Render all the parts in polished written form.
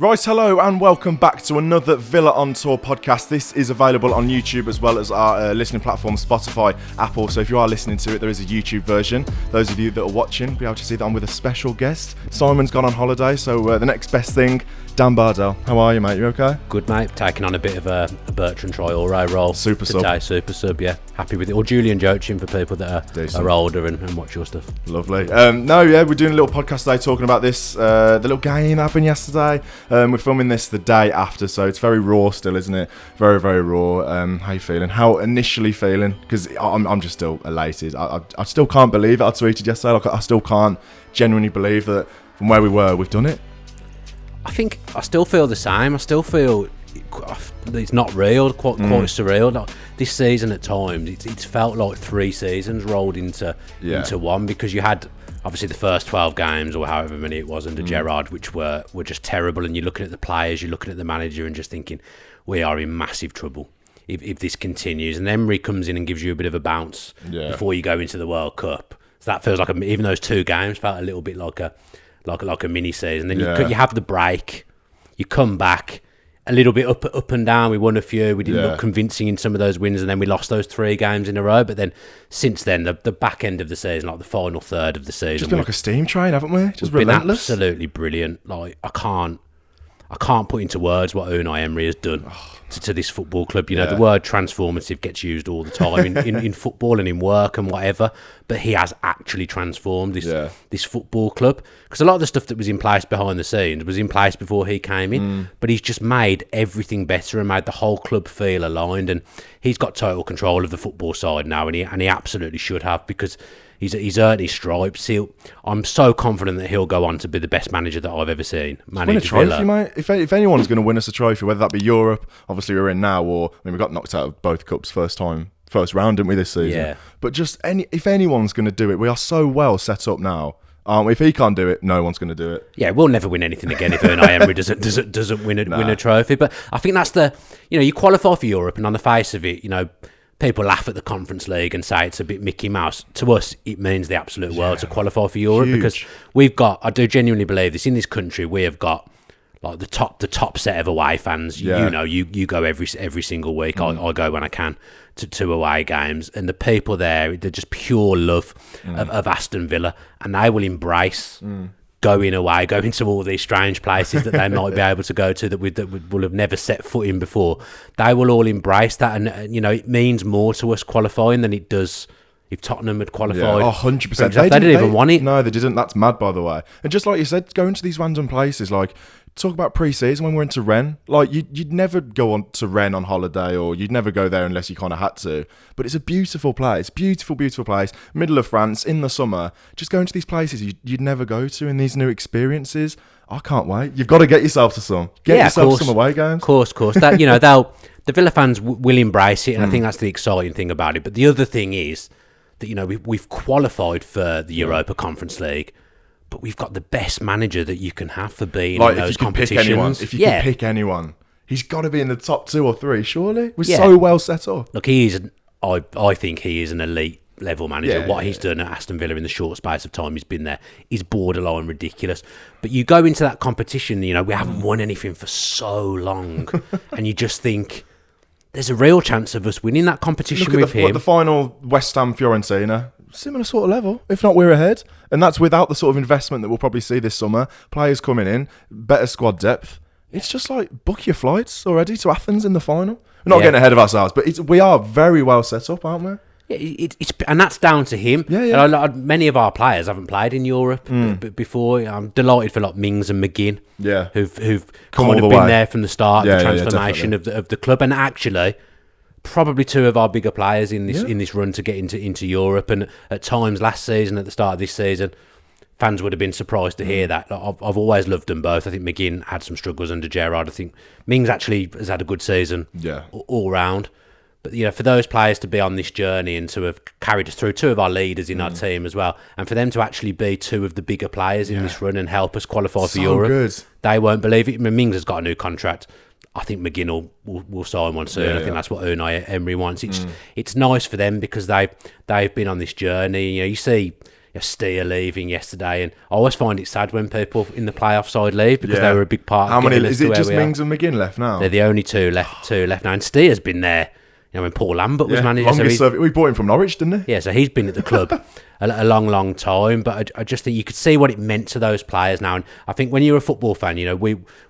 Right, hello and welcome back to another Villa on Tour podcast. This is available on YouTube as well as our listening platform Spotify, Apple. So if you are listening to it, there is a YouTube version. Those of you that are watching, be able to see that I'm with a special guest. Simon's gone on holiday, so the next best thing, Dan Bardell. How are you, mate? You okay? Good, mate. Taking on a bit of a Bertrand Traore role. Super today, sub. Super sub, yeah. Happy with it. Or Julian Joachim for people that are older and watch your stuff. Lovely. We're doing a little podcast today talking about this, the little game that happened yesterday. We're filming this the day after, so it's very raw still, isn't it? Very, very raw. How you feeling? How initially feeling? Because I'm just still elated. I still can't believe it. I tweeted yesterday, like, I still can't genuinely believe that from where we were, we've done it. I think I still feel the same. I still feel it's not real, quite surreal. Like, this season at times, it's felt like 3 seasons rolled into one, because you had obviously the first 12 games or however many it was under Gerrard, which were just terrible, and you're looking at the players, you're looking at the manager and just thinking, we are in massive trouble if this continues. And Emery comes in and gives you a bit of a bounce before you go into the World Cup. So that feels like, even those 2 games felt a little bit like a mini season. Then you have the break, you come back a little bit up and down. We won a few, we didn't look convincing in some of those wins, and then we lost those 3 games in a row. But then since then, the back end of the season, like the final third of the season, Just been like a steam train, haven't we? Just been relentless. Absolutely brilliant. Like, I can't put into words what Unai Emery has done to this football club. You know, the word transformative gets used all the time in football and in work and whatever, but he has actually transformed this football club, because a lot of the stuff that was in place behind the scenes was in place before he came in, but he's just made everything better and made the whole club feel aligned, and he's got total control of the football side now, and he absolutely should have, because he's earned his stripes. I'm so confident that he'll go on to be the best manager that I've ever seen. Win a trophy, mate. If anyone's going to win us a trophy, whether that be Europe, obviously we're in now, or we got knocked out of both cups first round, didn't we, this season? Yeah. But just if anyone's going to do it, we are so well set up now. If he can't do it, no one's going to do it. Yeah, we'll never win anything again if Unai Emery doesn't win a trophy. But I think that's you qualify for Europe, and on the face of it, people laugh at the Conference League and say it's a bit Mickey Mouse. To us, it means the absolute world to qualify for Europe, because I do genuinely believe this, in this country, we have got like the top set of away fans. Yeah. You go every single week. I go when I can to away games, and the people there, they're just pure love of Aston Villa, and they will embrace going to all these strange places that they might be able to go to that will have never set foot in before. They will all embrace that, and it means more to us qualifying than it does if Tottenham had qualified. Yeah, 100%. They didn't even want it. No, they didn't. That's mad, by the way. And just like you said, going to these random places, like, talk about pre-season when we went to Rennes. Like, you'd never go on to Rennes on holiday, or you'd never go there unless you kind of had to. But it's a beautiful place. Beautiful, beautiful place. Middle of France, in the summer. Just going to these places you'd never go to, and these new experiences. I can't wait. You've got to get yourself to some. Get yourself some away games. Of course. That, the Villa fans will embrace it, and I think that's the exciting thing about it. But the other thing is that, we've qualified for the Europa Conference League, but we've got the best manager that you can have for being in those competitions. If you can pick anyone, he's got to be in the top 2 or 3, surely. We're so well set up. Look, I think he is an elite level manager. What he's done at Aston Villa in the short space of time he's been there is borderline ridiculous. But you go into that competition, we haven't won anything for so long, and you just think, there's a real chance of us winning that competition with him. The final West Ham Fiorentina, similar sort of level. If not, we're ahead. And that's without the sort of investment that we'll probably see this summer. Players coming in, better squad depth. It's just like, book your flights already to Athens in the final. We're not getting ahead of ourselves, but we are very well set up, aren't we? Yeah, and that's down to him. Yeah. And many of our players haven't played in Europe before. I'm delighted for Mings and McGinn, who've kind of been there from the start, the transformation of the club, and actually probably 2 of our bigger players in this run to get into Europe. And at times last season, at the start of this season, fans would have been surprised to hear that. I've always loved them both. I think McGinn had some struggles under Gerrard. I think Mings actually has had a good season all round. But, for those players to be on this journey and to have carried us through, 2 of our leaders in our team as well, and for them to actually be 2 of the bigger players in this run and help us qualify for Europe, they won't believe it. Mings has got a new contract. I think McGinn will sign one soon. I think that's what Unai Emery wants. It's nice for them, because they've been on this journey. You see Steer leaving yesterday, and I always find it sad when people in the playoff side leave because they were a big part. How of many getting us is to it? where Just we are. Mings and McGinn left now. They're the only two left now, and Steer's been there. When Paul Lambert was manager, We bought him from Norwich, didn't he? Yeah, so he's been at the club a long time. But I just think you could see what it meant to those players now. And I think when you're a football fan,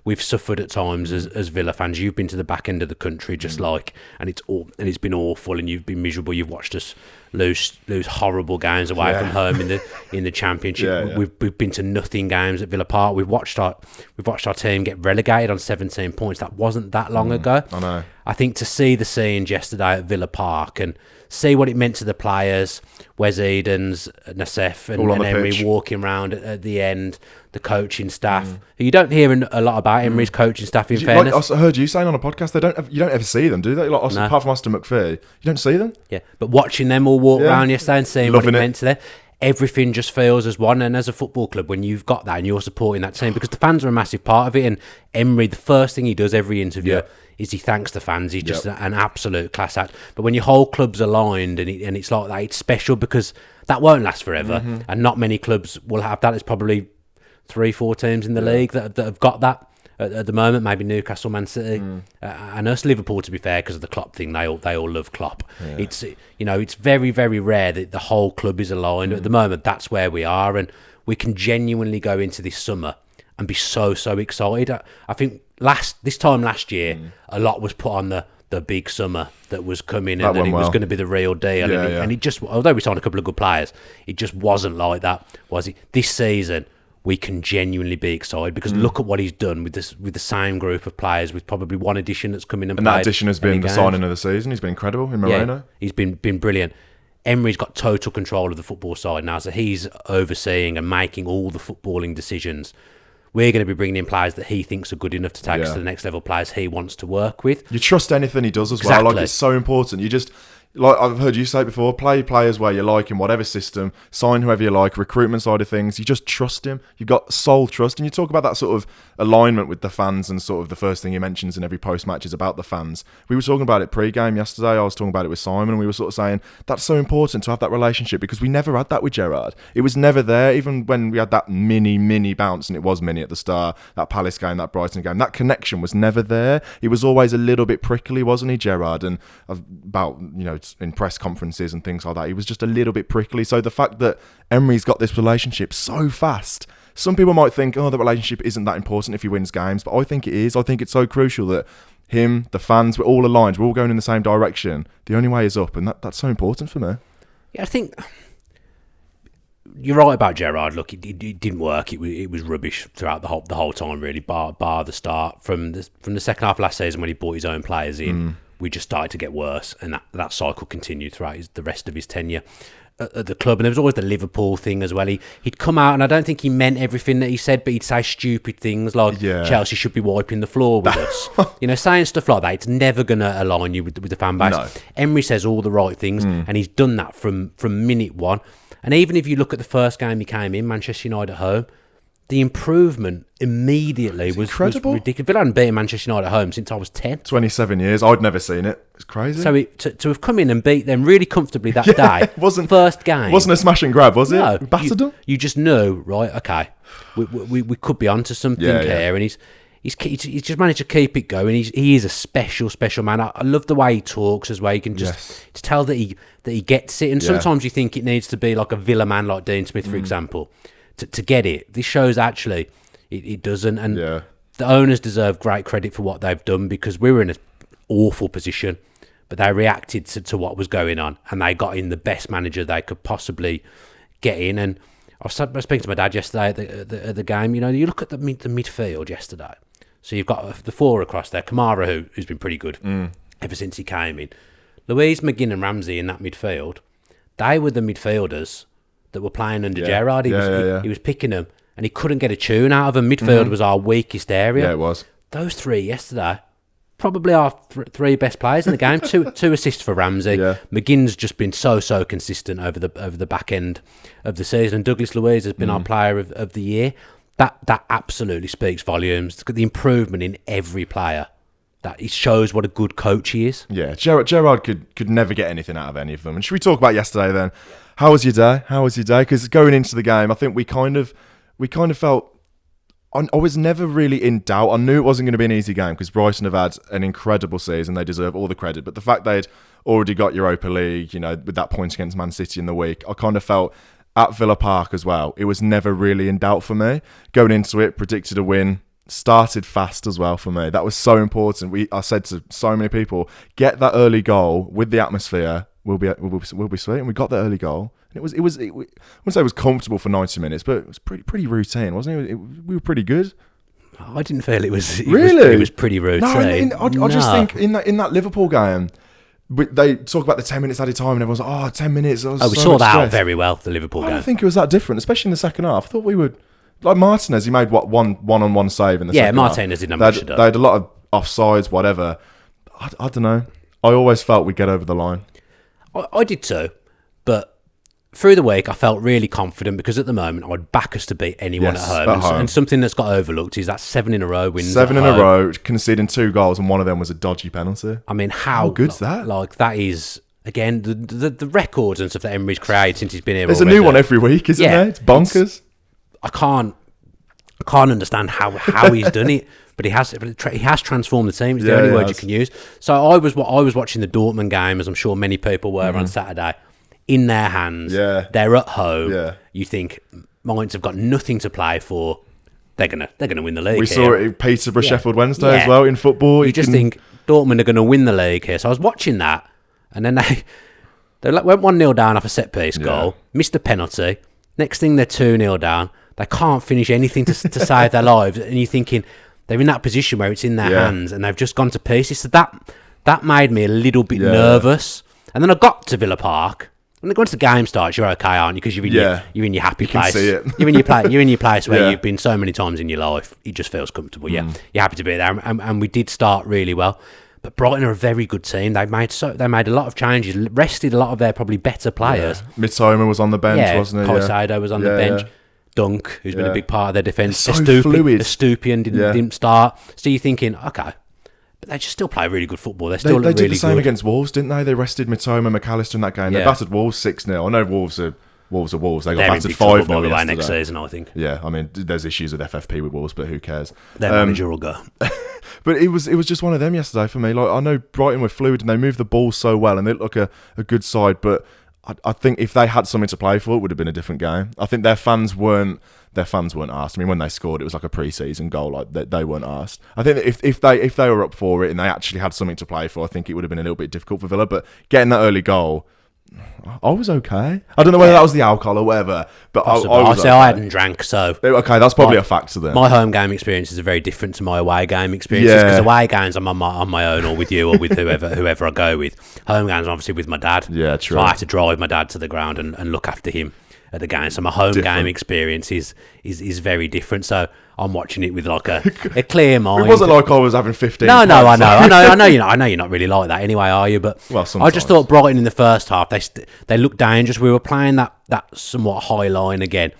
we've suffered at times as Villa fans. You've been to the back end of the country, and it's been awful, and you've been miserable. You've watched us lose horrible games away from home in the Championship. We've been to nothing games at Villa Park. We've watched our team get relegated on 17 points. That wasn't that long ago. I know. I think to see the scenes yesterday at Villa Park and see what it meant to the players, Wes Edens, Nassef and Emery walking around at the end, the coaching staff. You don't hear a lot about Emery's coaching staff, in fairness. I heard you saying on a podcast, you don't ever see them, do they? Apart from Austin McPhee, you don't see them? Yeah, but watching them all walk around yesterday and seeing what it meant to them, everything just feels as one. And as a football club, when you've got that and you're supporting that team, because the fans are a massive part of it, and Emery, the first thing he does every interview is he thanks the fans. He's just an absolute class act. But when your whole club's aligned and it's like that, it's special, because that won't last forever. And not many clubs will have that. There's probably 3-4 teams in the league that have got that at the moment. Maybe Newcastle, Man City, and us, Liverpool, to be fair, because of the Klopp thing. They all love Klopp. It's it's very, very rare that the whole club is aligned. At the moment, that's where we are, and we can genuinely go into this summer and be so excited. I think this time last year, a lot was put on the big summer that was coming, and then it was going to be the real deal. And it just, although we signed a couple of good players, it just wasn't like that, was it? This season, we can genuinely be excited, because look at what he's done with the same group of players, with probably one addition that's come in and that addition has been the signing of the season. He's been incredible in Moreno. Yeah, he's been brilliant. Emery's got total control of the football side now, so he's overseeing and making all the footballing decisions. We're going to be bringing in players that he thinks are good enough to take us to the next level, players he wants to work with. You trust anything he does as well. Like, it's so important. You just, like I've heard you say before, play players where you like in whatever system, sign whoever you like, recruitment side of things, you just trust him. You've got sole trust. And you talk about that sort of alignment with the fans, and sort of the first thing he mentions in every post-match is about the fans. We were talking about it pre-game yesterday. I was talking about it with Simon, and we were sort of saying that's so important to have that relationship, because we never had that with Gerrard. It was never there, even when we had that mini bounce, and it was mini at the start, that Palace game, that Brighton game, that connection was never there. He was always a little bit prickly, wasn't he, Gerrard? And about, in press conferences and things like that, he was just a little bit prickly. So the fact that Emery's got this relationship so fast, some people might think, the relationship isn't that important if he wins games, but I think it is. I think it's so crucial that him, the fans, we're all aligned, we're all going in the same direction. The only way is up, and that's so important for me. Yeah, I think you're right about Gerrard. Look, it didn't work. It was rubbish throughout the whole time, really, bar the start. From the second half of last season, when he brought his own players in, we just started to get worse, and that cycle continued throughout the rest of his tenure at the club. And there was always the Liverpool thing as well. He'd come out, and I don't think he meant everything that he said, but he'd say stupid things like Chelsea should be wiping the floor with us. Saying stuff like that, it's never going to align you with the fan base. No. Emery says all the right things, and he's done that from minute one. And even if you look at the first game he came in, Manchester United at home, the improvement immediately was ridiculous. Villa hadn't beaten Manchester United at home since I was 10. 27 years. I'd never seen it. It's crazy. So to have come in and beat them really comfortably that day, first game. Wasn't a smash and grab, was it? No. Battered them? You just knew, right, okay, we could be onto something here. And he's just managed to keep it going. He is a special man. I love the way he talks as well. You can just tell that he gets it. And sometimes you think it needs to be like a Villa man like Dean Smith, for example, to get it. This shows actually it doesn't. And the owners deserve great credit for what they've done, because we were in an awful position, but they reacted to what was going on, and they got in the best manager they could possibly get in. And I was speaking to my dad yesterday at the game. You look at the midfield yesterday. So you've got the four across there. Kamara, who's been pretty good ever since he came in. Louise, McGinn and Ramsey in that midfield. They were the midfielders that were playing under Gerrard. He was picking them, and he couldn't get a tune out of them. Midfield was our weakest area. Yeah, it was. Those three yesterday, probably our three best players in the game. two assists for Ramsey. Yeah. McGinn's just been so consistent over the back end of the season. And Douglas Luiz has been our player of the year. That absolutely speaks volumes. The improvement in every player. That it shows what a good coach he is. Yeah, Gerrard could never get anything out of any of them. And should we talk about yesterday then? How was your day? Because going into the game, I think we kind of felt. I was never really in doubt. I knew it wasn't going to be an easy game because Brighton have had an incredible season. They deserve all the credit. But the fact they'd already got Europa League, with that point against Man City in the week, I kind of felt at Villa Park as well. It was never really in doubt for me. Going into it, predicted a win. Started fast as well for me. That was so important. I said to so many people, get that early goal with the atmosphere. We'll be sweet. And we got the early goal. And I wouldn't say it was comfortable for 90 minutes, but it was pretty routine, wasn't it? We were pretty good. I didn't feel it was. Really? It was pretty routine. I just think in that Liverpool game, they talk about the 10 minutes at a time, and everyone's like, 10 minutes. We saw that out very well, the Liverpool game. I don't think it was that different, especially in the second half. I thought we would. Like Martinez, he made one-on-one save in the second half. Yeah, Martinez didn't have much to do. They had a lot of offsides, whatever. I don't know. I always felt we'd get over the line. I did too, but through the week I felt really confident because at the moment I'd back us to beat anyone at home. And something that's got overlooked is that 7 in a row wins. 7 in a row, conceding 2 goals, and one of them was a dodgy penalty. I mean, how good's that? Like that is. Again, the records and stuff that Emery's created since he's been here. There's a new one every week, isn't there? It's bonkers. I can't understand how he's done it, but he has transformed the team. It's the only word you can use. So I was watching the Dortmund game, as I'm sure many people were on Saturday. In their hands, they're at home. Yeah. You think Mainz have got nothing to play for. They're gonna win the league. We saw it in Peterborough, Sheffield Wednesday as well in football. You just think Dortmund are going to win the league here. So I was watching that, and then they went 1-0 down off a set piece goal, missed a penalty. Next thing they're 2-0 down. They can't finish anything to save their lives, and you're thinking they're in that position where it's in their hands, and they've just gone to pieces. So that made me a little bit nervous. And then I got to Villa Park. When once the game starts, you're okay, aren't you? Because you're in your happy place. You can see it. You're in your place where you've been so many times in your life. It just feels comfortable. You're happy to be there, and we did start really well. But Brighton are a very good team. They made a lot of changes, rested a lot of their probably better players. Mitoma was on the bench, wasn't he? Caicedo was on the bench. Dunk, who's been a big part of their defence. So fluid. Estupiñán didn't start. So you're thinking, okay, but they just still play really good football. They did really the same good. Against Wolves, didn't they? They rested Mitoma, McAllister in that game. They battered Wolves 6-0. I know Wolves are Wolves. They got battered 5-0 yesterday. Next season, I think. Yeah, I mean, there's issues with FFP with Wolves, but who cares? Their manager will go. But it was just one of them yesterday for me. Like I know Brighton were fluid and they moved the ball so well and they look like a good side, but I think if they had something to play for, it would have been a different game. I think their fans weren't asked. I mean, when they scored, it was like a pre-season goal. Like they weren't asked. I think that if they were up for it and they actually had something to play for, I think it would have been a little bit difficult for Villa. But getting that early goal, I was okay. I don't know whether that was the alcohol or whatever, but I was okay. I hadn't drank, so okay, that's probably a factor then. My home game experiences are very different to my away game experiences because away games I'm on my own or with you or with whoever I go with. Home games I'm obviously with my dad. Yeah, true. So I have to drive my dad to the ground and look after him at the game. So my home game experience is very different. So I'm watching it with like a clear mind. It wasn't like I was having 15. No, I know you're not really like that anyway, are you? But I just thought Brighton in the first half they looked dangerous. We were playing that somewhat high line again,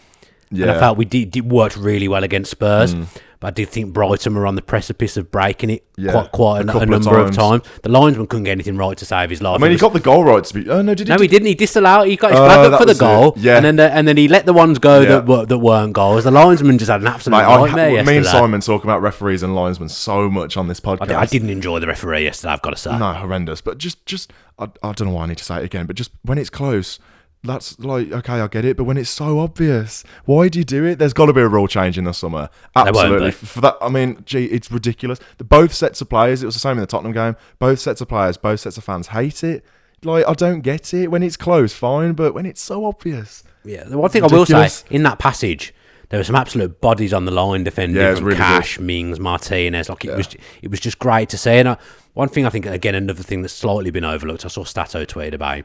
and I felt we did worked really well against Spurs. But I did think Brighton were on the precipice of breaking it quite a number of times. The linesman couldn't get anything right to save his life. I mean, he got the goal right to be. Oh no, did he? No, he didn't. He disallowed. He got his flag up for the goal, and then he let the ones go that weren't goals. The linesman just had an absolute nightmare yesterday. Me and Simon talk about referees and linesmen so much on this podcast. I didn't enjoy the referee yesterday, I've got to say. No, horrendous. But just I don't know why I need to say it again. But just when it's close. That's like, okay, I get it, but when it's so obvious, why do you do it? There's got to be a rule change in the summer. Absolutely. For that, I mean, it's ridiculous. Both sets of players, it was the same in the Tottenham game, both sets of players, both sets of fans hate it. Like, I don't get it. When it's close, fine, but when it's so obvious. Yeah, the one thing I will say, in that passage, there were some absolute bodies on the line defending from really Cash, good. Mings, Martinez. Like it was just great to see. And one thing I think, again, another thing that's slightly been overlooked, I saw Stato tweet about.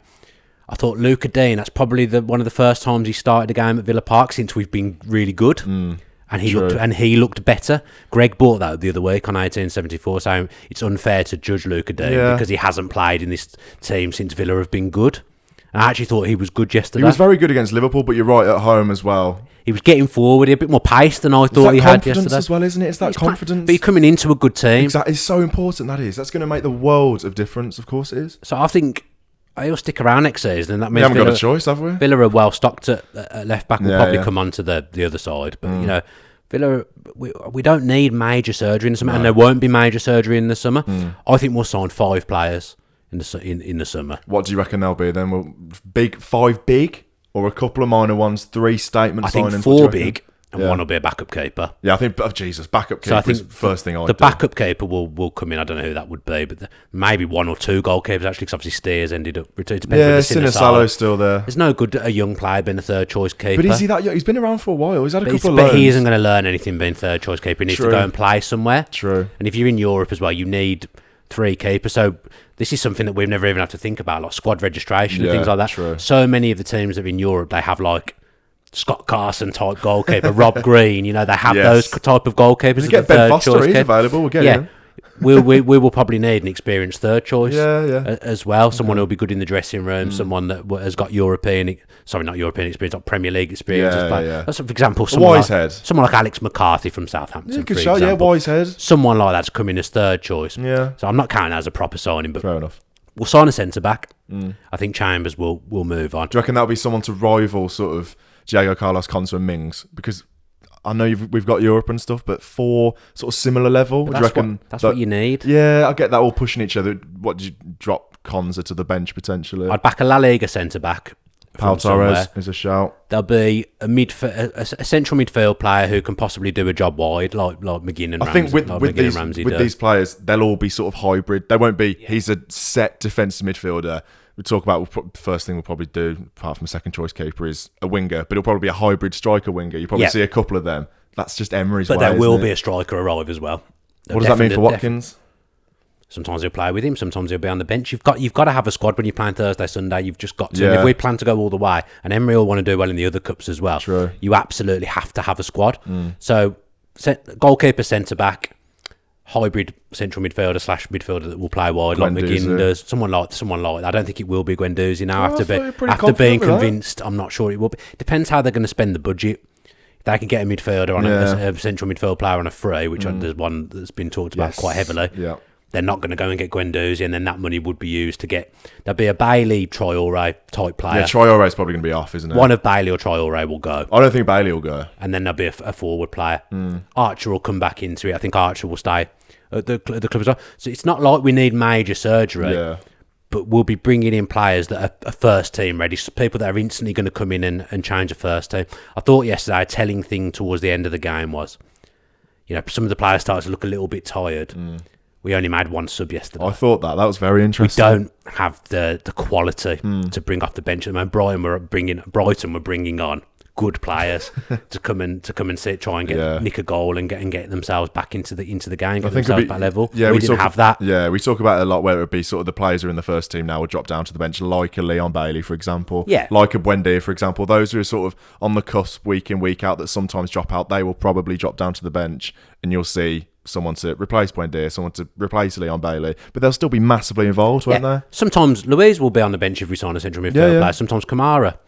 I thought Luca Dean, that's probably one of the first times he started a game at Villa Park since we've been really good. And he looked better. Greg bought that the other week on 1874, saying it's unfair to judge Luca Dean because he hasn't played in this team since Villa have been good. And I actually thought he was good yesterday. He was very good against Liverpool, but you're right, at home as well. He was getting forward, a bit more pace than I thought he had yesterday. As well, isn't it? It's that confidence. But you're coming into a good team. Exactly. It's so important, that is. That's going to make the world of difference, of course it is. So I think He'll stick around next season, and that We means haven't got a choice, have we? Villa are well stocked at left back. Will Yeah, probably yeah. come onto the other side, but you know, Villa, we don't need major surgery in the summer, and there won't be major surgery in the summer. I think we'll sign 5 players in the summer. What do you reckon they'll be then? Well, 5 big, or a couple of minor ones, 3 statement I signings? think What do you 4 reckon? big, and one will be a backup keeper. Yeah, I think. Oh, Jesus, backup keeper So I think is the first thing I'd the do. backup keeper will come in. I don't know who that would be, but maybe 1 or 2 goalkeepers actually, because obviously Steers ended up. It depends Yeah, whether Sinisalo's still there. There's no good a young player being a third choice keeper. But is he that young? He's been around for a while. He's had a But couple of but he loans. isn't going to learn anything being third choice keeper. He needs True. to go and play somewhere. True. And if you're in Europe as well, you need 3 keepers. So this is something that we've never even had to think about, like squad registration and Yeah, things like that. true. So many of the teams that are in Europe, they have like Scott Carson type goalkeeper, Rob Green. You know, they have Yes. those type of goalkeepers. We as get the Ben third Foster. choice He's keeper. available. We'll get Yeah. him. we will probably need an experienced third choice Yeah. as well. Someone who'll be good in the dressing room, someone that has got not European experience, not Premier League experience. Yeah, But yeah. that's, for example, someone Wisehead. someone like Alex McCarthy from Southampton, Yeah, good for shot. Yeah, example. Wisehead. Someone like that's come in as third choice. Yeah. So I'm not counting that as a proper signing, but Fair enough. we'll sign a centre-back. I think Chambers will move on. Do you reckon that'll be someone to rival sort of Diego Carlos, Conte and Mings? Because I know we've got Europe and stuff, but for sort of similar level, do you reckon That's what you need. Yeah, I get that, all pushing each other. What do you drop Conza to the bench potentially? I'd back a La Liga centre-back. Pau Torres is a shout. There'll be a central midfield player who can possibly do a job wide, like McGinn and I Ramsey. think with these players, they'll all be sort of hybrid. They won't be. He's a set defensive midfielder. We talk about first thing we'll probably do, apart from a second choice keeper, is a winger, but it'll probably be a hybrid striker winger. You probably see a couple of them. That's just Emery's way. But there will isn't be it? a striker arrive as well. What does that mean for Watkins? Sometimes he'll play with him. Sometimes he'll be on the bench. You've got to have a squad when you're playing Thursday, Sunday. You've just got to. Yeah. And if we plan to go all the way, and Emery will want to do well in the other cups as well. True. You absolutely have to have a squad. So goalkeeper, centre back, hybrid central midfielder / midfielder that will play wide, like McGinn does. Someone like that. I don't think it will be Guendouzi now. After being convinced, I'm not sure it will be. Depends how they're going to spend the budget. If they can get a midfielder on a central midfield player on a free, which there's one that's been talked about quite heavily. Yeah. They're not going to go and get Guendouzi, and then that money would be used to get. There'll be a Bailey, Traoré type player. Yeah, Traore's probably going to be off, isn't it? One of Bailey or Traoré will go. I don't think Bailey will go. And then there'll be a forward player. Archer will come back into it. I think Archer will stay at the club as well. So it's not like we need major surgery. Yeah. But we'll be bringing in players that are first team ready, so people that are instantly going to come in and change a first team. I thought yesterday a telling thing towards the end of the game was, some of the players started to look a little bit tired. We only made 1 sub yesterday. I thought that was very interesting. We don't have the quality to bring off the bench. I mean, Brighton were bringing on good players to come and try and get nick a goal and get themselves back into the game, get themselves back level. Yeah, we didn't have that. Yeah, we talk about it a lot where it would be sort of the players who are in the first team now would drop down to the bench, like a Leon Bailey, for example. Yeah. Like a Buendia, for example. Those who are sort of on the cusp week in, week out that sometimes drop out, they will probably drop down to the bench, and you'll see someone to replace Buendia, someone to replace Leon Bailey, but they'll still be massively involved, won't they? Sometimes Louise will be on the bench if we sign a central midfield player. Sometimes Kamara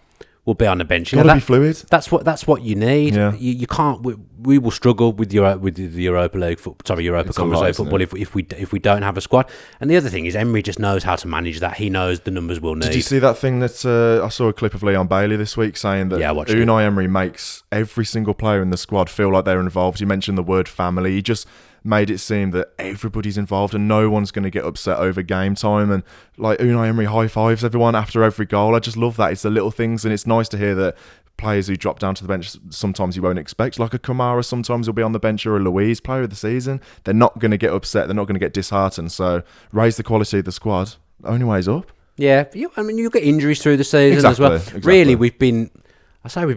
will be on the bench. Got to be fluid. That's what you need. Yeah. You can't. We will struggle with the Europa League, Europa Conference League football if we don't have a squad. And the other thing is Emery just knows how to manage that. He knows the numbers we'll need. Did you see that thing that I saw a clip of Leon Bailey this week saying that Unai Emery makes every single player in the squad feel like they're involved? You mentioned the word family. He just made it seem that everybody's involved and no one's going to get upset over game time. And like Unai Emery high fives everyone after every goal. I just love that. It's the little things, and it's nice to hear that players who drop down to the bench sometimes you won't expect, like a Kamara sometimes will be on the bench, or a Louise player of the season. They're not going to get upset. They're not going to get disheartened. So raise the quality of the squad. Only way's up. Yeah, you get injuries through the season as well. Exactly. Really, we've been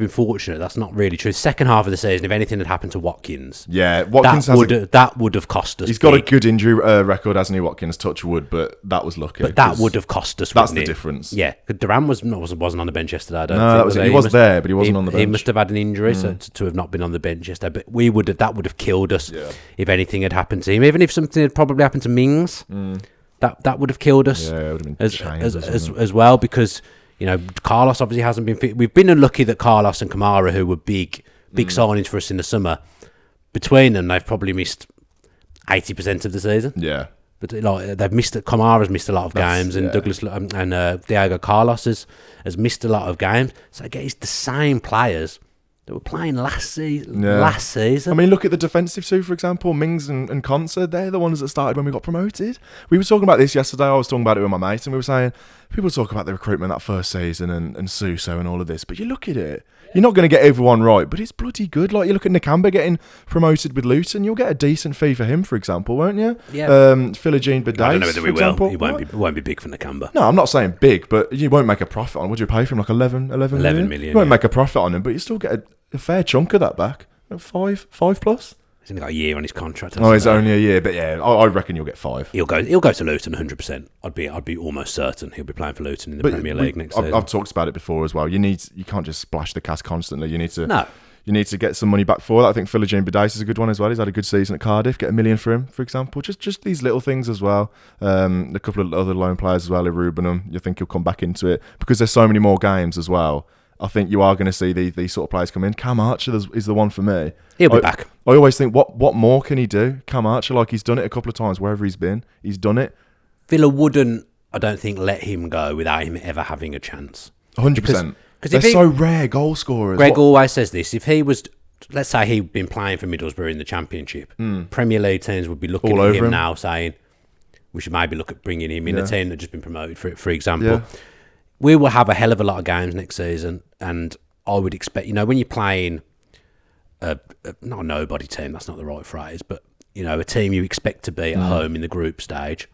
fortunate. That's not really true. Second half of the season, if anything had happened to Watkins, Watkins that would have cost us. He's got a good injury record, hasn't he, Watkins? Touch wood, but that was lucky. But that would have cost us. That's the difference. Yeah, Duran wasn't on the bench yesterday. I don't no, think. That was it. He was there, but he wasn't on the bench. He must have had an injury to have not been on the bench yesterday. But that would have killed us if anything had happened to him. Even if something had probably happened to Mings, that would have killed us. Yeah, it would have been as well, because Carlos obviously hasn't been fit. We've been unlucky that Carlos and Kamara, who were big signings for us in the summer, between them, they've probably missed 80% of the season. Yeah. But like they've missed it. Kamara's missed a lot of games, and Douglas and Diego Carlos has missed a lot of games. So again, it's the same players that were playing last season. I mean, look at the defensive two, for example. Mings and Konsa, they're the ones that started when we got promoted. We were talking about this yesterday. I was talking about it with my mate, and we were saying, people talk about the recruitment that first season and Suso and all of this, but you look at it, you're not going to get everyone right, but it's bloody good. Like, you look at Nakamba getting promoted with Luton, you'll get a decent fee for him, for example, won't you? Yeah. Philogene Badace, I don't know whether we will. example. It won't be big for Nakamba. No, I'm not saying big, but you won't make a profit on him. Would you pay for him like 11 million? You won't make a profit on him, but you still get a fair chunk of that back. 5 plus. He's only got a year on his contract. Oh, it's only a year, but yeah, I reckon you'll get 5. He'll go to Luton 100%. I'd be almost certain he'll be playing for Luton in the Premier League next season. I've talked about it before as well. You can't just splash the cash constantly. You need to get some money back for that. I think Philogene Badace is a good one as well. He's had a good season at Cardiff. Get $1 million for him, for example. Just these little things as well. A couple of other loan players as well, Rubenham. You think he'll come back into it because there's so many more games as well. I think you are going to see these sort of players come in. Cam Archer is the one for me. He'll be back. I always think, what more can he do? Cam Archer, like, he's done it a couple of times wherever he's been. He's done it. Villa wouldn't, I don't think, let him go without him ever having a chance. 100%. Because they're so rare goal scorers. Greg always says this. If he was, let's say he'd been playing for Middlesbrough in the Championship, Premier League teams would be looking at him now saying, we should maybe look at bringing him in a team that's just been promoted, for example. Yeah. We will have a hell of a lot of games next season, and I would expect, when you're playing not a nobody team, that's not the right phrase, but a team you expect to be at home in the group stage,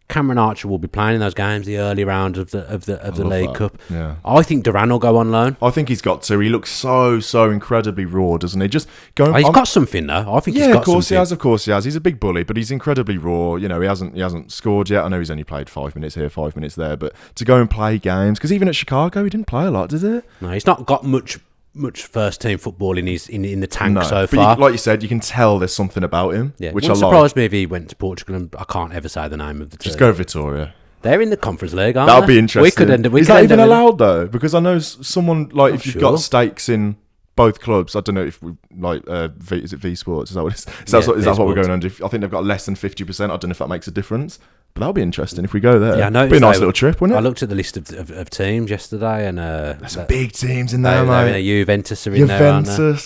Cameron Archer will be playing in those games, the early round of the League Cup. Yeah. I think Duran will go on loan. I think he's got to. He looks so incredibly raw, doesn't he? Just going. He's got something though. I think he's got something. Of course he has. He's a big bully, but he's incredibly raw. He hasn't scored yet. I know he's only played 5 minutes here, 5 minutes there, but to go and play games, because even at Chicago he didn't play a lot, did he? No, he's not got much first team football in the tank so but far. Like you said, you can tell there's something about him. Yeah, which wouldn't I surprise like. me if he went to Portugal, and I can't ever say the name of the team. Just go Vitoria. They're in the Conference League, aren't That'll they? be interesting. We could end up. Is that even allowed though? Because I know someone like if you've sure. got stakes in both clubs. I don't know if we is it V Sports? Is that what it is? Is that what we're going under? I think they've got less than 50%. I don't know if that makes a difference. But that'll be interesting if we go there. Yeah, I noticed. Be a nice little trip, wouldn't it? I looked at the list of teams yesterday, and there's some big teams in there, mate. Juventus are in there, aren't they?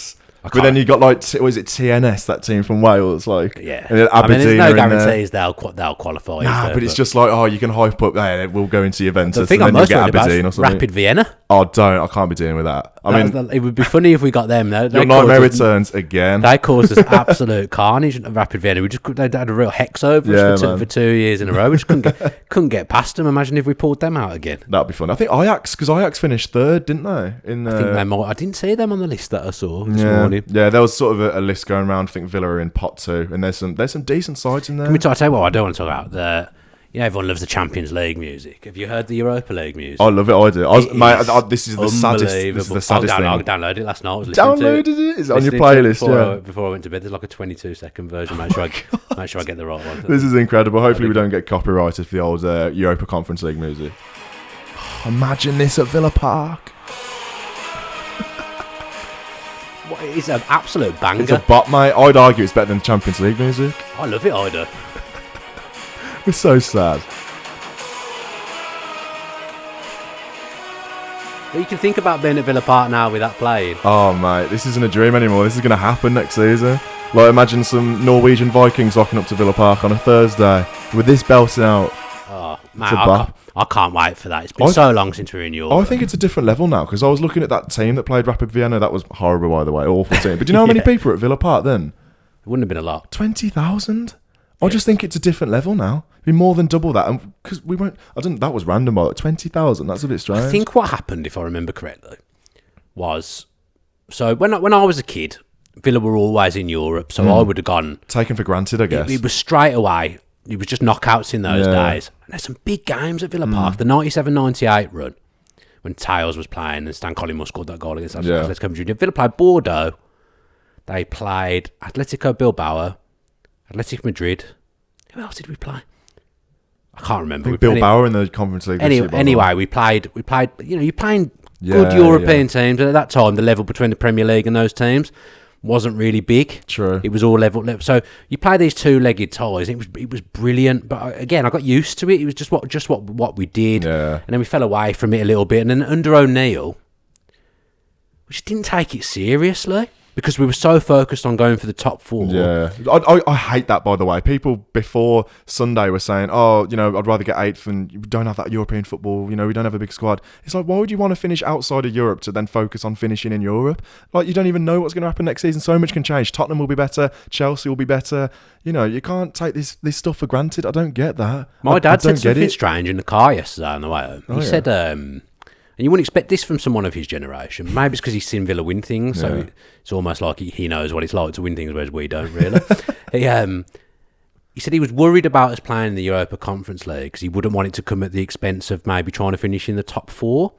But then you got was it TNS, that team from Wales? Like, yeah. And then Aberdeen there's no guarantees they'll qualify. Nah, but it's just like, you can hype up. Hey, we'll go into Juventus. The thing and I'm then most you get worried about Aberdeen or is something. Rapid Vienna. Oh, I can't be dealing with that. I mean, it would be funny if we got them. Though. Your nightmare returns again. They caused us absolute carnage at Rapid Vienna. They had a real hex over us for 2 years in a row. We just couldn't get past them. Imagine if we pulled them out again. That'd be fun. I think because Ajax finished third, didn't they? I didn't see them on the list that I saw this morning. Yeah, there was sort of a list going around. I think Villa are in pot 2, and there's some decent sides in there. Can we tell you what I don't want to talk about? Everyone loves the Champions League music. Have you heard the Europa League music? I love it. I do. This is the saddest. This is the saddest thing. I downloaded it last night. I was listening to it. Is it on your playlist? Before I went to bed, there's like a 22-second version. Make sure I get the right one. This is incredible. Hopefully we don't get copyrighted for the old Europa Conference League music. Imagine this at Villa Park. It's an absolute banger. It's a bop, mate. I'd argue it's better than Champions League music. I love it, I do. It's so sad. But you can think about being at Villa Park now with that playing. Oh, mate, this isn't a dream anymore. This is going to happen next season. Like, imagine some Norwegian Vikings rocking up to Villa Park on a Thursday with this belting out. Oh, man, I can't wait for that. It's been so long since we were in Europe. I think it's a different level now, because I was looking at that team that played Rapid Vienna. That was horrible, by the way. Awful team. But do you know how many people were at Villa Park then? It wouldn't have been a lot. 20,000? I just think it's a different level now. It'd be more than double that. Because we won't... that was random, by 20,000. That's a bit strange. I think what happened, if I remember correctly, was... So when I was a kid, Villa were always in Europe, so I would have gone... Taken for granted, I guess. It was straight away. It was just knockouts in those days. And there's some big games at Villa Park. The 97-98 run, when Tails was playing and Stan Collymore scored that goal against Atletico Madrid. Villa played Bordeaux. They played Atletico Bilbao, Atletico Madrid. Who else did we play? I can't remember. Bilbao in the Conference League. Anyway, we played. You're playing good European teams, and at that time, the level between the Premier League and those teams wasn't really big. True. It was all level. So you play these two-legged ties. It was brilliant. But again, I got used to it. It was just what we did. Yeah. And then we fell away from it a little bit. And then under O'Neill, we just didn't take it seriously because we were so focused on going for the top 4. Yeah. I hate that, by the way. People before Sunday were saying, oh, you know, I'd rather get 8th and we don't have that European football. You know, we don't have a big squad. It's like, why would you want to finish outside of Europe to then focus on finishing in Europe? Like, you don't even know what's going to happen next season. So much can change. Tottenham will be better. Chelsea will be better. You know, you can't take this stuff for granted. I don't get that. My dad said something strange in the car yesterday on the way home. He said, and you wouldn't expect this from someone of his generation. Maybe it's because he's seen Villa win things, so it's almost like he knows what it's like to win things, whereas we don't really. He said he was worried about us playing in the Europa Conference League because he wouldn't want it to come at the expense of maybe trying to finish in the top 4.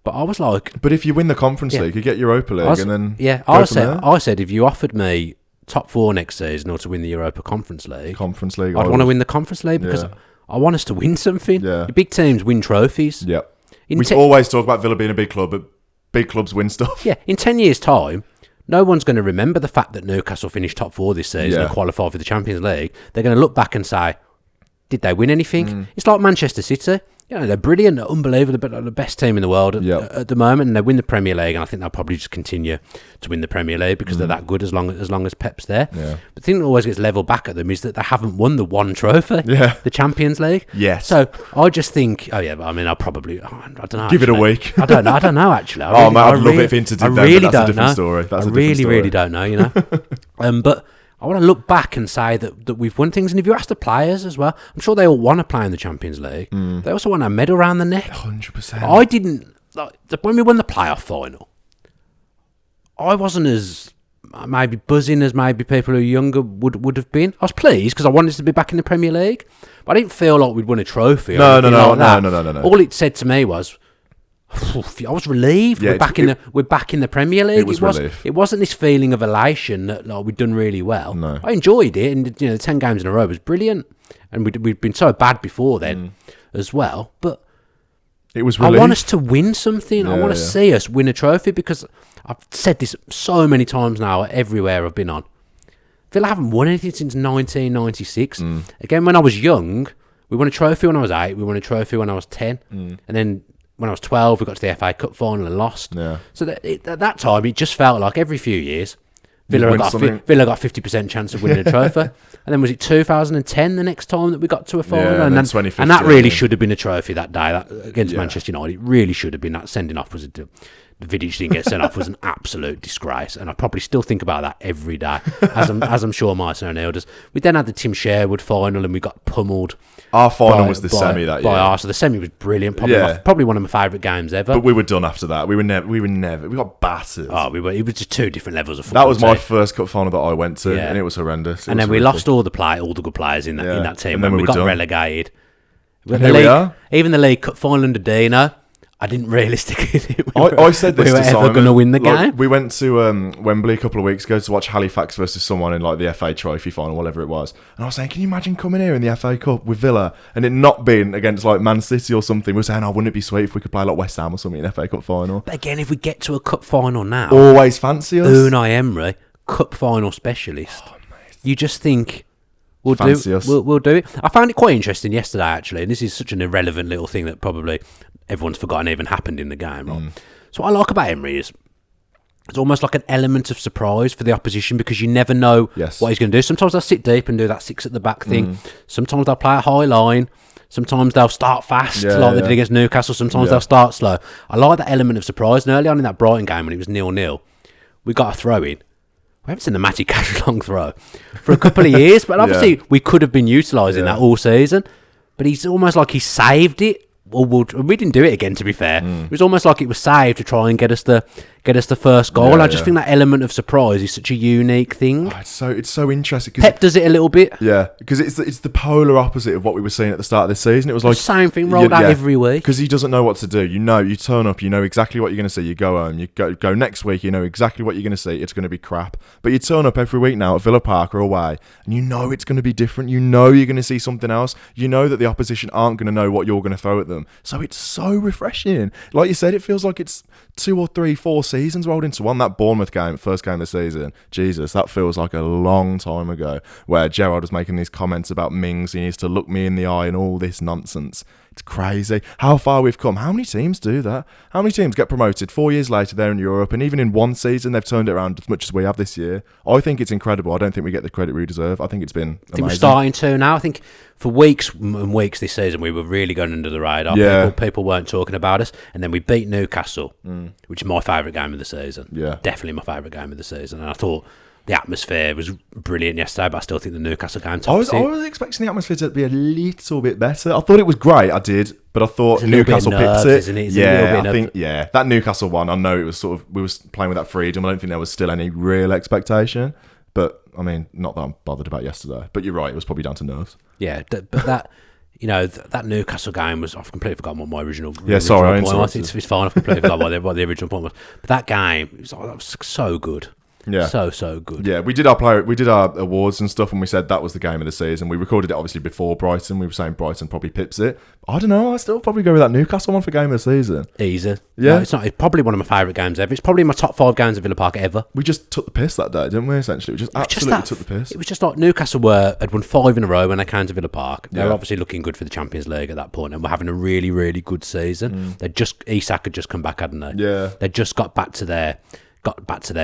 But I was like... But if you win the Conference League, you get Europa League and then I said if you offered me top 4 next season or to win the Europa Conference League, I'd want to win the Conference League because I want us to win something. Yeah. The big teams win trophies. Yeah. We always talk about Villa being a big club, but big clubs win stuff. Yeah, in 10 years' time, no one's going to remember the fact that Newcastle finished top 4 this season and qualified for the Champions League. They're going to look back and say, did they win anything? It's like Manchester City. You know, they're brilliant, they're unbelievable, they're the best team in the world at the moment, and they win the Premier League, and I think they'll probably just continue to win the Premier League because they're that good as long as Pep's there. Yeah. But the thing that always gets levelled back at them is that they haven't won the one trophy, the Champions League. Yes. So I just think, I mean, I'll probably, I don't know. Give it a week. I don't know, actually. I'd love it if Inter did that, but that's a different story. I really don't know, you know. But I want to look back and say that we've won things. And if you ask the players as well, I'm sure they all want to play in the Champions League. They also want a medal around the neck. 100%. I didn't... when we won the playoff final, I wasn't as maybe buzzing as maybe people who are younger would have been. I was pleased because I wanted to be back in the Premier League. But I didn't feel like we'd won a trophy. No. All it said to me was... I was relieved. We're back in the Premier League. It wasn't this feeling of elation that we'd done really well. No. I enjoyed it, and the 10 games in a row was brilliant. And we'd been so bad before then as well. But it was relief. I want us to win something. I want to see us win a trophy because I've said this so many times now everywhere I've been on. Villa haven't won anything since 1996. Again, when I was young, we won a trophy when I was 8. We won a trophy when I was 10, and then. When I was 12, we got to the FA Cup final and lost. Yeah. So at that time, it just felt like every few years, Villa got 50% chance of winning a trophy. And then was it 2010 the next time that we got to a final? Yeah, and then 2015. And that really should have been a trophy that day against Manchester United. It really should have been. That sending off was the Vidic didn't get sent off was an absolute disgrace, and I probably still think about that every day, as I'm sure Martin O'Neill does. We then had the Tim Sherwood final, and we got pummeled. Our final was the semi that year. So the semi was brilliant. Probably one of my favourite games ever. But we were done after that. We got battered. It was just 2 different levels of football. That was my first cup final that I went to, and it was horrendous. And then we lost all the good players in that team, and we got relegated. Even the League Cup final under Dino. I didn't realistically think I said this we were to ever Simon. going to win the game. We went to Wembley a couple of weeks ago to watch Halifax versus someone in the FA Trophy final, whatever it was. And I was saying, can you imagine coming here in the FA Cup with Villa and it not being against Man City or something? We're saying, wouldn't it be sweet if we could play West Ham or something in the FA Cup final? But again, if we get to a cup final now, always fancy us. Unai Emery, cup final specialist. You just think we'll do it. I found it quite interesting yesterday actually, and this is such an irrelevant little thing that probably everyone's forgotten even happened in the game. Right? So what I like about Emery is it's almost like an element of surprise for the opposition because you never know what he's going to do. Sometimes they'll sit deep and do that 6 at the back thing. Sometimes they'll play a high line. Sometimes they'll start fast they did against Newcastle. Sometimes they'll start slow. I like that element of surprise. And early on in that Brighton game when it was 0-0, we got a throw in. We haven't seen a Matty Cash long throw for a couple of years, but obviously we could have been utilising that all season. But he's almost like he saved it. We didn't do it again, to be fair. It was almost like it was saved to try and get us the first goal. I just think that element of surprise is such a unique thing. It's so interesting. Pep does it a little bit. Yeah, because it's the polar opposite of what we were seeing at the start of this season. It was like the same thing rolled out every week. Because he doesn't know what to do. You turn up, you know exactly what you're going to see. You go home, you go next week, you know exactly what you're going to see. It's going to be crap. But you turn up every week now at Villa Park or away, and you know it's going to be different. You know you're going to see something else. You know that the opposition aren't going to know what you're going to throw at them. So it's so refreshing. Like you said, it feels like it's 2 or 3, 4 seasons rolled into one. That Bournemouth game, first game of the season, Jesus, that feels like a long time ago, where Gerrard was making these comments about Mings, he needs to look me in the eye and all this nonsense. It's crazy how far we've come. How many teams do that? How many teams get promoted 4 years later, they're in Europe, and even in one season they've turned it around as much as we have this year? I think it's incredible. I don't think we get the credit we deserve. I think it's been amazing. I think we're starting to now. I think for weeks and weeks this season we were really going under the radar. Yeah. People weren't talking about us, and then we beat Newcastle, which is my favourite game of the season. Yeah, definitely my favourite game of the season. And I thought the atmosphere was brilliant yesterday, but I still think the Newcastle game tops it. I was expecting the atmosphere to be a little bit better. I thought it was great. I did, but I thought Newcastle picked it. Isn't it? I think that Newcastle one. I know it was sort of, we was playing with that freedom. I don't think there was still any real expectation. But I mean, not that I'm bothered about yesterday. But you're right. It was probably down to nerves. Yeah, but that. That Newcastle game was... I've completely forgotten what my original... Sorry, point was. It's fine. I've completely forgotten what the original point was. But that game, that was so good. Yeah. So good. Yeah, we did our awards and stuff, and we said that was the game of the season. We recorded it obviously before Brighton. We were saying Brighton probably pips it. I don't know. I still probably go with that Newcastle one for game of the season. Easy. Yeah. No, it's probably one of my favourite games ever. It's probably my top 5 games at Villa Park ever. We just took the piss that day, didn't we, essentially? We just absolutely took the piss. It was just like Newcastle had won 5 in a row when they came to Villa Park. They were obviously looking good for the Champions League at that point, and were having a really, really good season. Isak had just come back, hadn't they? Yeah. They just got back to their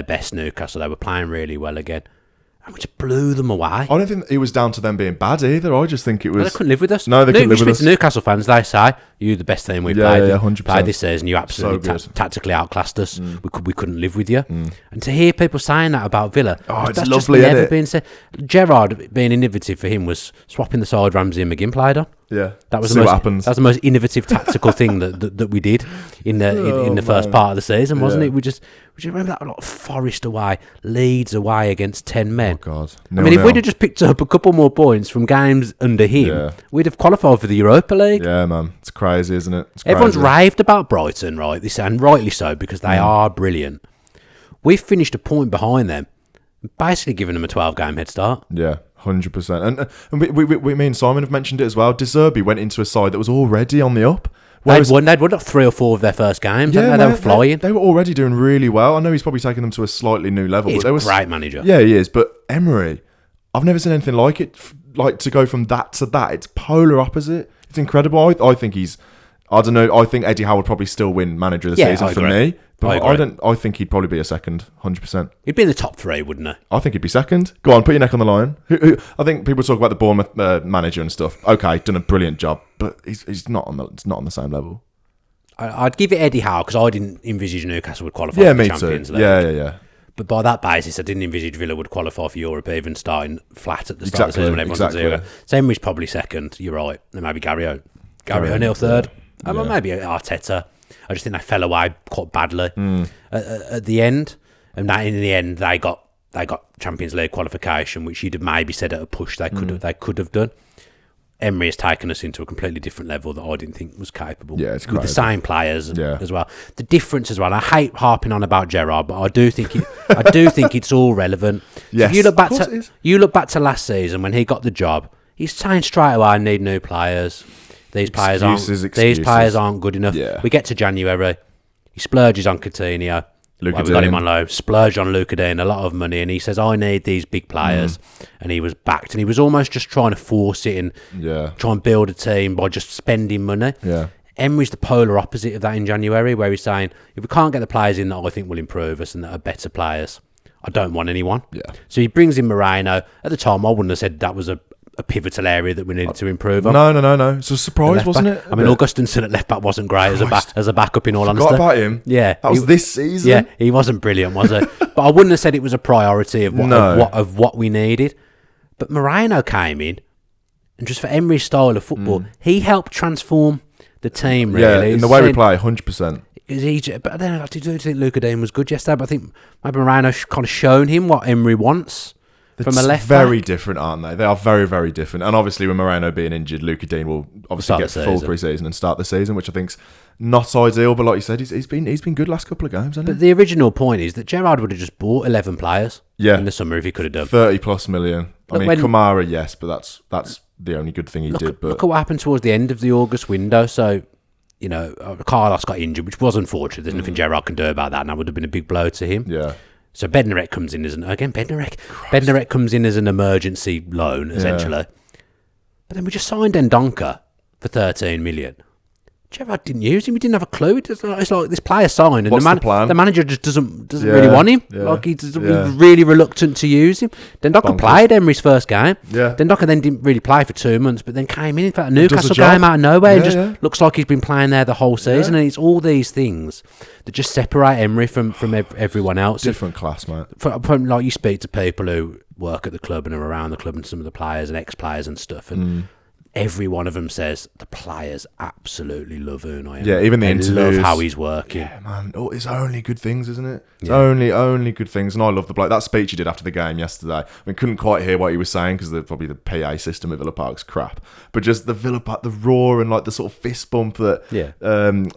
best Newcastle. They were playing really well again. And we just blew them away. I don't think it was down to them being bad either. I just think it was... They couldn't live with us. No, they couldn't live with us. Newcastle fans, they say, you're the best team we've played 100%. this season. You absolutely So tactically outclassed us. We couldn't live with you. And to hear people saying that about Villa, it's that's lovely, just never isn't it? been said. Gerrard being innovative for him was swapping the side Ramsey and McGinn played on. Yeah, that was what happens. That was the most innovative tactical thing that we did in the first part of the season, wasn't it? We just remember that, like, Forest away, Leeds away against 10 men. Oh God! I mean, if we'd have just picked up a couple more points from games under him, we'd have qualified for the Europa League. Yeah, man, it's crazy, isn't it? Everyone's raved about Brighton, right? And rightly so, because they are brilliant. We've finished a point behind them, basically giving them a 12-game head start. Yeah. 100%. And we me and Simon have mentioned it as well. De Zerbi went into a side that was already on the up. They'd won like 3 or 4 of their first games. Yeah, they were flying. They were already doing really well. I know he's probably taken them to a slightly new level. He's a great manager. Yeah, he is. But Emery, I've never seen anything like it. Like, to go from that to that, it's polar opposite. It's incredible. I think he's... I don't know. I think Eddie Howe would probably still win manager of the season for me. But I think he'd probably be a second, 100%. He'd be in the top 3, wouldn't he? I think he'd be second. Go on, put your neck on the line. I think people talk about the Bournemouth manager and stuff. Okay, done a brilliant job, but he's not on the same level. I'd give it Eddie Howe because I didn't envisage Newcastle would qualify for the Champions League. Yeah. But by that basis, I didn't envisage Villa would qualify for Europe, even starting flat at the start of the season when everyone's at 0. So Emery's probably second. You're right. And maybe Gary O'Neill third. Well, maybe Arteta. I just think they fell away quite badly at the end, and that in the end they got Champions League qualification, which you'd have maybe said at a push they could have done. Emery has taken us into a completely different level that I didn't think was capable. Yeah, it's with crazy. The same players as well. The difference as well. I hate harping on about Gerrard, but I do think it's all relevant. Yes, so you look back to last season when he got the job. He's saying straight away, "I need new players. These players aren't good enough." Yeah. We get to January, he splurges on Coutinho. We got him on loan. Splurged on Luka Dean, a lot of money, and he says, "I need these big players," and he was backed, and he was almost just trying to force it and try and build a team by just spending money. Yeah. Emery's the polar opposite of that in January, where he's saying, "If we can't get the players in that I think will improve us and that are better players, I don't want anyone." Yeah. So he brings in Moreno. At the time, I wouldn't have said that was a pivotal area that we needed to improve on. No. It's a surprise, wasn't it? I mean, Augustinson at left back wasn't great as a backup, in all honesty. Forgot about him. Yeah. That was this season. Yeah, he wasn't brilliant, was he? But I wouldn't have said it was a priority of what we needed. But Moreno came in, and just for Emery's style of football, he helped transform the team, really. Yeah, in the way we play, 100%. But then I do think Luka Dean was good yesterday, but I think maybe Moreno kind of shown him what Emery wants. From a left very back. Different, aren't they? They are very, very different. And obviously, with Moreno being injured, Luka Dean will obviously get full pre-season and start the season, which I think's not ideal. But like you said, he's been good last couple of games, hasn't he? But the original point is that Gerrard would have just bought 11 players in the summer if he could have done 30+ million. I mean, Kamara, yes, but that's the only good thing he did. But look at what happened towards the end of the August window. So Carlos got injured, which was unfortunate. There's nothing Gerrard can do about that, and that would have been a big blow to him. Yeah. So Bednarek comes in Bednarek comes in as an emergency loan, essentially. But then we just signed Ndonka for 13 million. Gerrard didn't use him. He didn't have a clue. It's like this player signed, and the manager just doesn't really want him. Yeah. Like he's really reluctant to use him. Ndonka played Emery's first game. Yeah. Ndonka then didn't really play for 2 months, but then came in for a Newcastle game out of nowhere, and just looks like he's been playing there the whole season. And it's all these things that just separate Emery from everyone else. Different class, mate. From like you speak to people who work at the club and are around the club, and some of the players and ex-players and stuff, and every one of them says the players absolutely love Unai. Yeah, even the interviews. Love how he's working. Yeah, man. Oh, it's only good things, isn't it? It's only good things. And I love the bloke. That speech he did after the game yesterday. I mean, couldn't quite hear what he was saying because probably the PA system at Villa Park's crap. But just the Villa Park, the roar and like the sort of fist bump that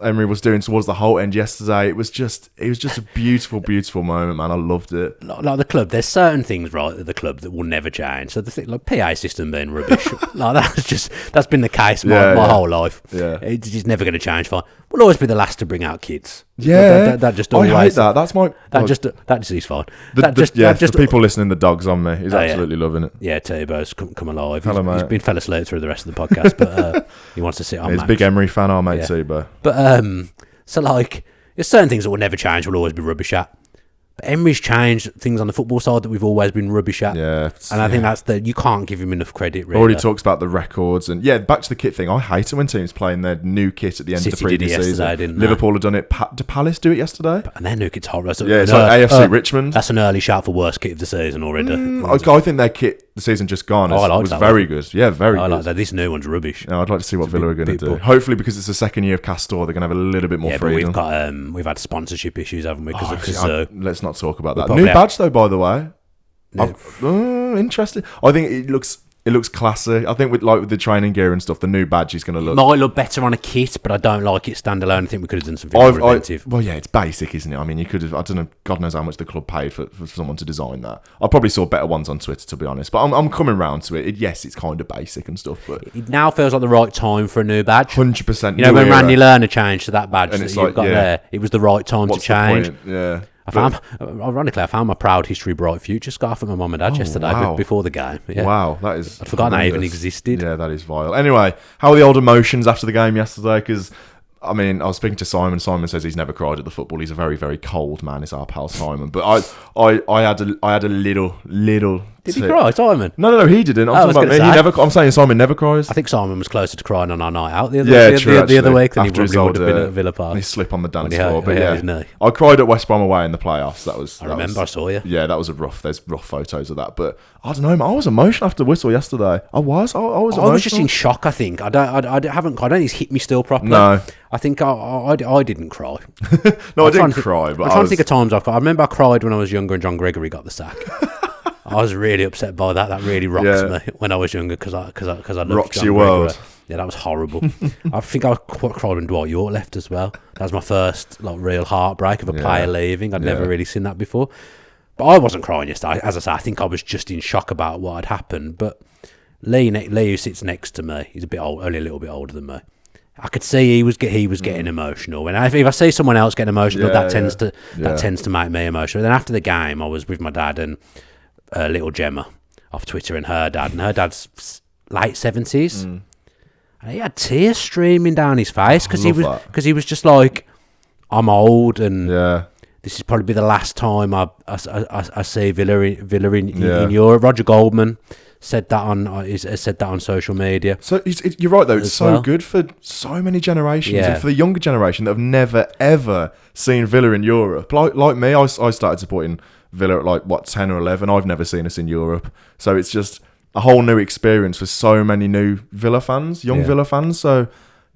Emery was doing towards the whole end yesterday. It was just a beautiful, beautiful moment, man. I loved it. Like the club, there's certain things right at the club that will never change. So the thing, like PA system being rubbish, like that's been the case my whole life. Yeah, it's never going to change. Fine, we'll always be the last to bring out kids. Yeah, that just always. I hate that. That's my that just is fine. The people listening, the dog's on me. He's absolutely loving it. Yeah, Turbo's come alive. Hello, he's been fell asleep through the rest of the podcast, but he wants to sit on. He's a big Emery fan, our mate Turbo. But so like, there's certain things that will never change. We'll always be rubbish at. But Emery's changed things on the football side that we've always been rubbish at. Yeah. And I think that's you can't give him enough credit, really. Already talks about the records. And back to the kit thing. I hate it when teams playing their new kit at the end of the previous season. Liverpool have done it. Did Palace do it yesterday? And their new kit's horrible. It's like AFC Richmond. That's an early shout for worst kit of the season already. I think their kit, the season just gone, was very good. Yeah, very good. I like that. This new one's rubbish. I'd like to see what Villa are going to do. Hopefully, because it's the second year of Castor, they're going to have a little bit more freedom. But we've had sponsorship issues, haven't we? Let's not talk about that. New badge though, by the way. Interesting. I think it looks classy. I think with the training gear and stuff, the new badge is going to look. Might look better on a kit, but I don't like it standalone. I think we could have done something more inventive. Well, yeah, it's basic, isn't it? I mean, you could have. I don't know. God knows how much the club paid for someone to design that. I probably saw better ones on Twitter, to be honest. But I'm coming round to it. Yes, it's kind of basic and stuff, but it now feels like the right time for a new badge. 100%. You know, when Randy Lerner changed to that badge and that you've got there, it was the right time to change. Yeah. Ironically, I found my Proud History Bright Future scarf from my mum and dad yesterday before the game. Yeah. Wow, that is. I'd forgotten that even existed. Yeah, that is vile. Anyway, how are the old emotions after the game yesterday? Because I mean, I was speaking to Simon. Simon says he's never cried at the football. He's a very, very cold man. It's our pal Simon. But I had a little. Did he cry, Simon? No, he didn't. I'm talking about me. I'm saying Simon never cries. I think Simon was closer to crying on our night out the other week than he probably would have been at Villa Park. He slipped on the dance floor. But I cried at West Brom away in the playoffs. I saw you. Yeah, that was there's rough photos of that. But I don't know, man, I was emotional after the whistle yesterday. I was emotional. I was just in shock, I think. I don't think it's hit me still properly. No. I think I didn't cry. No, I didn't cry. But I'm trying to think of times I cried. I remember I cried when I was younger and John Gregory got the sack. I was really upset by that. That really rocked me when I was younger because I loved Rocks John your Gregory. world. Yeah, that was horrible. I think I cried when Dwight York left as well. That was my first real heartbreak of a player leaving. I'd never really seen that before. But I wasn't crying yesterday. As I say, I think I was just in shock about what had happened. But Lee, who sits next to me, he's only a little bit older than me. I could see he was getting emotional, and if I see someone else getting emotional, that tends to make me emotional. Then after the game, I was with my dad and little Gemma off Twitter, and her dad's late 70s, and he had tears streaming down his face because he was just like, I'm old, and this is probably the last time I see Villa in Europe. Roger Goldman said that on social media. So you're right though. It's so good for so many generations, and for the younger generation that have never ever seen Villa in Europe. Like me, I started supporting Villa at 10 or 11. I've never seen us in Europe, so it's just a whole new experience for so many new Villa fans, young Villa fans. So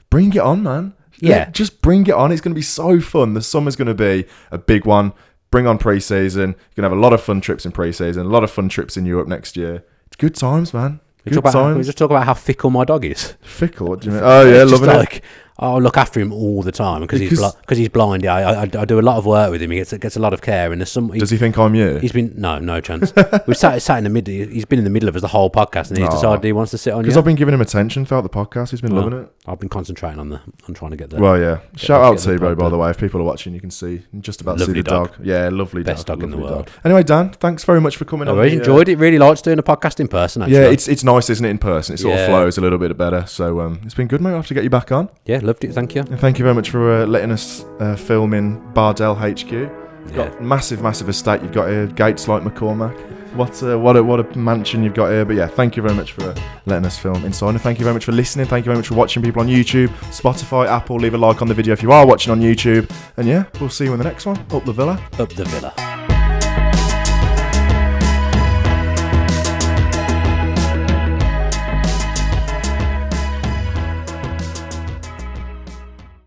bring it on, man. Yeah, just bring it on. It's going to be so fun. The summer's going to be a big one. Bring on pre-season. You're going to have a lot of fun trips in pre-season, a lot of fun trips in Europe next year. It's good times, man. Can we just talk about how fickle my dog is? Fickle? What do you mean? Oh, yeah, loving it. I look after him all the time because he's blind. Yeah, I do a lot of work with him. He gets a lot of care. And there's some. Does he think I'm you? He's been no chance. We've sat in the middle. He's been in the middle of us the whole podcast, and he's decided he wants to sit on. Because I've been giving him attention throughout the podcast. He's been loving it. I've been concentrating on trying to get there. Well, yeah. Shout out to Bo, by the way. If people are watching, you can see just about see the dog. Yeah, lovely dog. Best dog in the world. Anyway, Dan, thanks very much for coming on. I really enjoyed it. Really liked doing a podcast in person. Actually. Yeah, it's nice, isn't it? In person, it sort of flows a little bit better. So it's been good, mate. I'll have to get you back on. Yeah, loved it. Thank you. And thank you very much for letting us film in Bardell HQ. You've got massive estate you've got here, gates like McCormack. What a mansion you've got here. But yeah, thank you very much for letting us film inside. And thank you very much for listening. Thank you very much for watching, people on YouTube, Spotify, Apple. Leave a like on the video if you are watching on YouTube. And yeah, we'll see you in the next one. Up the villa. Up the villa.